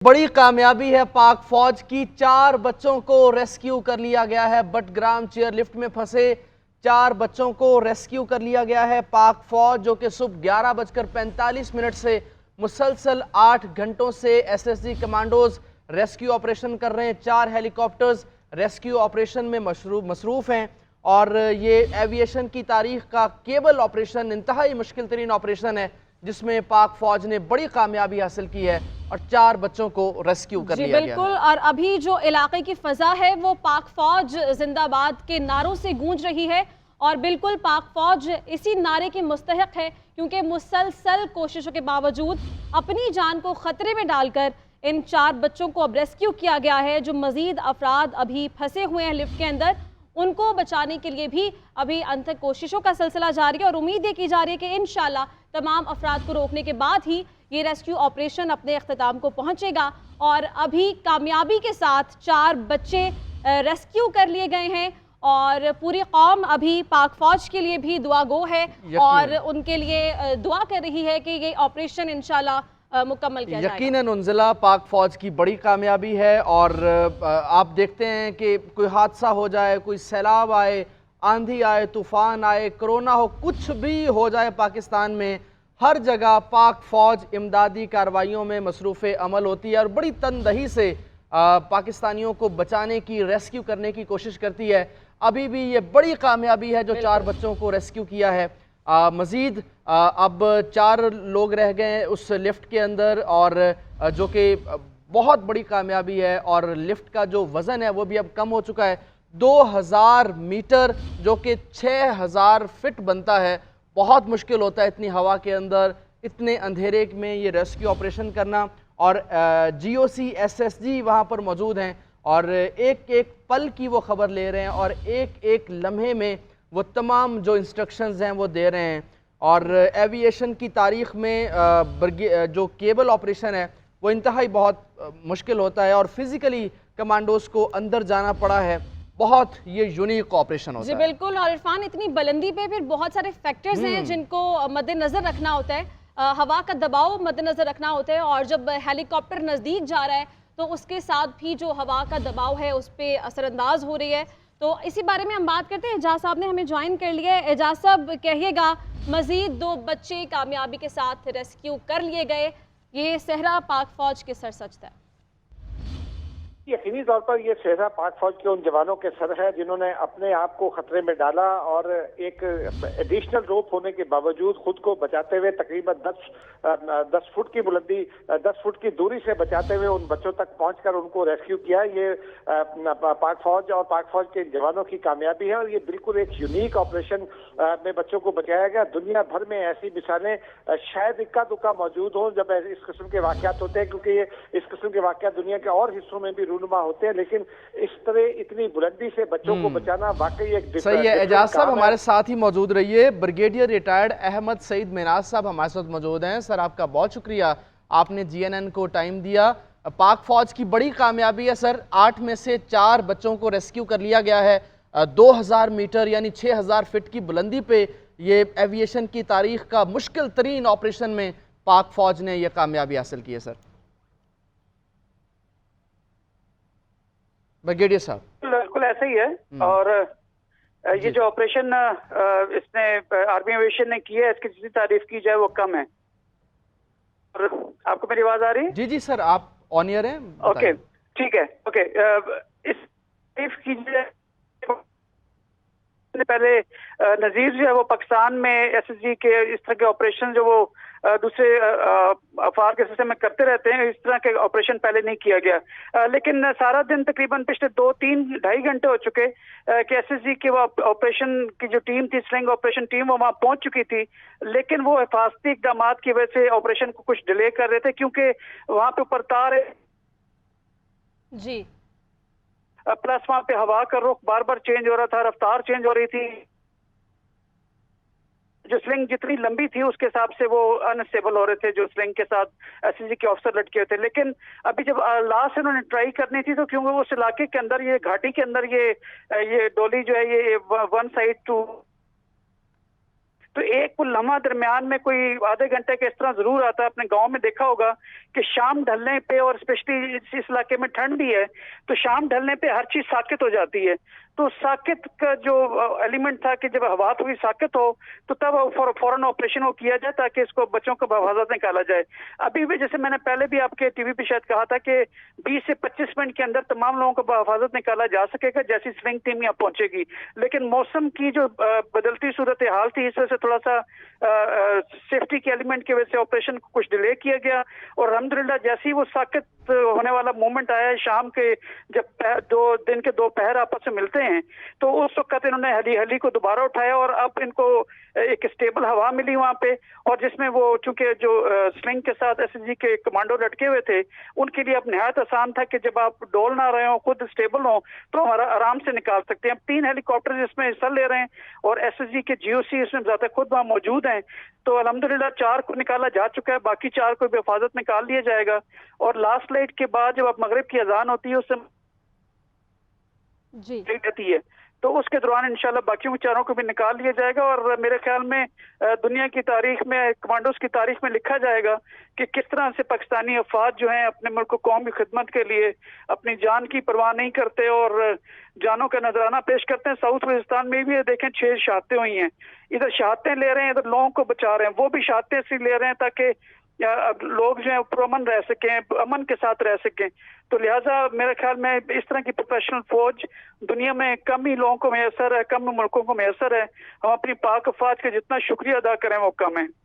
बड़ी कामयाबी है पाक फौज की। 4 बच्चों को रेस्क्यू कर लिया गया है। बटग्राम चेयरलिफ्ट में फंसे 4 बच्चों को रेस्क्यू कर लिया गया है। पाक फौज जो कि सुबह 11:45 से मुसलसल 8 घंटों से एसएसजी कमांडोज रेस्क्यू ऑपरेशन कर रहे हैं। 4 हेलीकॉप्टर्स रेस्क्यू ऑपरेशन में मसरूफ़ हैं और ये एविएशन की तारीख का केबल ऑपरेशन इंतहाई मुश्किल तरीन ऑपरेशन है जिसमें पाक फौज ने बड़ी कामयाबी हासिल की है और 4 बच्चों को रेस्क्यू कर लिया गया है। बिल्कुल। और अभी जो इलाके की फजा है वो पाक फौज जिंदाबाद के नारों से गूंज रही है और बिल्कुल पाक फौज इसी नारे की मुस्तहक है क्योंकि मुसलसल कोशिशों के बावजूद अपनी जान को खतरे में डालकर इन 4 बच्चों को अब रेस्क्यू किया गया है। जो मजीद अफराद अभी फंसे हुए हैं लिफ्ट के अंदर उनको बचाने के लिए भी अभी अनथक कोशिशों का सिलसिला जारी है और उम्मीद ये की जा रही है कि इंशाल्लाह तमाम अफराद को रोकने के बाद ही ये रेस्क्यू ऑपरेशन अपने अख्ताम को पहुंचेगा। और अभी कामयाबी के साथ 4 बच्चे रेस्क्यू कर लिए गए हैं और पूरी कौम अभी पाक फौज के लिए भी दुआ गो है और उनके लिए दुआ कर रही है कि ये ऑपरेशन इंशाल्लाह मुकम्मल किया जाएगा। यकीनन उनजिला पाक फौज की बड़ी कामयाबी है और आप देखते हैं कि कोई हादसा हो जाए, कोई सैलाब आए, आंधी आए, तूफान आए, कोरोना हो, कुछ भी हो जाए पाकिस्तान में, हर जगह पाक फौज इमदादी कार्रवाइयों में मसरूफ़ अमल होती है और बड़ी तनदही से पाकिस्तानियों को बचाने की, रेस्क्यू करने की कोशिश करती है। अभी भी ये बड़ी कामयाबी है जो 4 बच्चों को रेस्क्यू किया है। मज़ीद अब 4 लोग रह गए हैं उस लिफ्ट के अंदर और जो कि बहुत बड़ी कामयाबी है और लिफ्ट का जो वज़न है वो भी अब कम हो चुका है। 2000 मीटर जो कि 6000 फिट बनता है। बहुत मुश्किल होता है इतनी हवा के अंदर, इतने अंधेरे में ये रेस्क्यू ऑपरेशन करना और जीओसी एसएसजी वहाँ पर मौजूद हैं और एक एक पल की वो खबर ले रहे हैं और एक एक लम्हे में वो तमाम जो इंस्ट्रक्शंस हैं वो दे रहे हैं। और एविएशन की तारीख में जो केबल ऑपरेशन है वो इंतहाई बहुत मुश्किल होता है और फिज़िकली कमांडोज को अंदर जाना पड़ा है। बहुत ये यूनिक ऑपरेशन होता है। जी बिल्कुल। और इरफान इतनी बुलंदी पे फिर बहुत सारे फैक्टर्स हैं जिनको मद्देनजर रखना होता है। हवा का दबाव मद्देनजर रखना होता है और जब हेलीकॉप्टर नज़दीक जा रहा है तो उसके साथ भी जो हवा का दबाव है उस पर असरअंदाज हो रही है। तो इसी बारे में हम बात करते हैं। एजाज साहब ने हमें ज्वाइन कर लिया है। एजाज साहब कहिएगा, मजीद 2 बच्चे कामयाबी के साथ रेस्क्यू कर लिए गए, ये सहरा पाक फौज के सर सच था? यकीनी तौर पर ये सेहरा पाक फौज के उन जवानों के सर है जिन्होंने अपने आप को खतरे में डाला और एक एडिशनल रोप होने के बावजूद खुद को बचाते हुए तकरीबन 10 फुट की बुलंदी, 10 फुट की दूरी से बचाते हुए उन बच्चों तक पहुंचकर उनको रेस्क्यू किया। ये पाक फौज और पाक फौज के जवानों की कामयाबी है और ये बिल्कुल एक यूनिक ऑपरेशन में बच्चों को बचाया गया। दुनिया भर में ऐसी मिसालें शायद इक्का दुक्का मौजूद हो जब इस किस्म के वाकयात होते हैं, क्योंकि ये इस किस्म के वाकयात दुनिया के और हिस्सों में भी होते हैं, लेकिन इस तरह इतनी बुलंदी से बच्चों को बचाना वाकई एक सही है। एजाज साहब हमारे साथ ही मौजूद रहिए। ब्रिगेडियर रिटायर्ड अहमद सईद मिनाज साहब हमारे साथ मौजूद हैं। सर आपका बहुत शुक्रिया, आपने जीएनएन को टाइम दिया। पाक फौज की बड़ी कामयाबी है सर, 8 में से 4 बच्चों को रेस्क्यू कर लिया गया है। 2000 मीटर यानी 6000 फिट की बुलंदी पे ये एविएशन की तारीख का मुश्किल तरीन ऑपरेशन में पाक फौज ने यह कामयाबी हासिल की है। सर ब्रिगेडियर साहब। बिल्कुल ऐसा ही है और ये जो ऑपरेशन इसने आर्मी एविएशन ने किया है इसकी जितनी तारीफ की जाए वो कम है। और आपको मेरी आवाज आ रही है? जी जी सर, आप ऑन एयर हैं। ओके ठीक है। ओके इस तारीफ कीजिए। पहले नजीर जो है वो पाकिस्तान में एसएसजी के इस तरह के ऑपरेशन जो वो दूसरे अफवार के सिस्टम में करते रहते हैं, इस तरह के ऑपरेशन पहले नहीं किया गया। लेकिन सारा दिन तकरीबन पिछले 2-3-2.5 घंटे हो चुके कि एसएसजी के वो ऑपरेशन की जो टीम थी, स्लिंग ऑपरेशन टीम, वो वहां पहुंच चुकी थी, लेकिन वो हिफाजती इकदाम की वजह से ऑपरेशन को कुछ डिले कर रहे थे क्योंकि वहां पे ऊपर तार है जी, प्लस वहां पे हवा का रुख बार बार चेंज हो रहा था, रफ्तार चेंज हो रही थी। जो स्लिंग जितनी लंबी थी उसके हिसाब से वो अनस्टेबल हो रहे थे जो स्लिंग के साथ एसएसजी के ऑफिसर लटके हुए थे। लेकिन अभी जब लास्ट इन्होंने ट्राई करनी थी तो क्योंकि उस इलाके के अंदर, ये घाटी के अंदर ये डोली जो है ये वन साइड टू तो एक वो लम्हा दरमियान में कोई आधे घंटे के इस तरह जरूर आता है। अपने गांव में देखा होगा कि शाम ढलने पे, और स्पेशली इस इलाके में ठंड भी है, तो शाम ढलने पे हर चीज साकित हो जाती है। तो साकित का जो एलिमेंट था कि जब हवा थोड़ी साकित हो तो तब फौरन ऑपरेशन वो किया जाए ताकि इसको बच्चों को बहाफाजत निकाला जाए। अभी भी जैसे मैंने पहले भी आपके टीवी पे शायद कहा था कि 20 से 25 मिनट के अंदर तमाम लोगों को बहाफाजत निकाला जा सकेगा जैसी स्विंग टीम यहाँ पहुंचेगी। लेकिन मौसम की जो बदलती सूरत हाल थी, इस वजह से थोड़ा सा सेफ्टी के एलिमेंट की वजह से ऑपरेशन को कुछ डिले किया गया। और अल्हम्दुलिल्लाह जैसे ही वो साकित होने वाला मोमेंट आया शाम के, जब दिन के 2 पहर आपस में मिलते हैं, तो उस वक्त इन्होंने हली को दोबारा उठाया और अब इनको एक स्टेबल हवा मिली वहां पे, और जिसमें वो चूंकि जो स्लिंग के साथ एसएसजी के कमांडो लटके हुए थे, उनके लिए अब नहायत आसान था कि जब आप डोल ना रहे हो, खुद स्टेबल हो, तो हमारा आराम से निकाल सकते हैं। 3 हेलीकॉप्टर इसमें हिस्सा ले रहे हैं और एसएसजी के जीओसी इसमें ज्यादा खुद वहां मौजूद हैं। तो अल्हम्दुलिल्लाह 4 को निकाला जा चुका है, बाकी 4 को भी हिफाजत निकाल लिया जाएगा। और लास्ट लाइट के बाद जब अब मगरिब की अजान होती है उससे जी रहती है, तो उसके दौरान इंशाल्लाह बाकी चारों को भी निकाल लिया जाएगा। और मेरे ख्याल में दुनिया की तारीख में, कमांडोज की तारीख में लिखा जाएगा कि किस तरह से पाकिस्तानी अफवाज जो हैं अपने मुल्क को, कौम की खिदमत के लिए अपनी जान की परवाह नहीं करते और जानों का नजराना पेश करते हैं। साउथ वजिस्तान में भी देखें 6 शहादतें हुई हैं, इधर शहादतें ले रहे हैं, इधर लोगों को बचा रहे हैं। वो भी शहादतें इसलिए ले रहे हैं ताकि लोग जो है पुरअमन रह सकें, अमन के साथ रह सकें। तो लिहाजा मेरे ख्याल में इस तरह की प्रोफेशनल फौज दुनिया में कम ही लोगों को मैसर है, कम मुल्कों को मैसर है। हम अपनी पाक अफवाज का जितना शुक्रिया अदा करें वो कम है।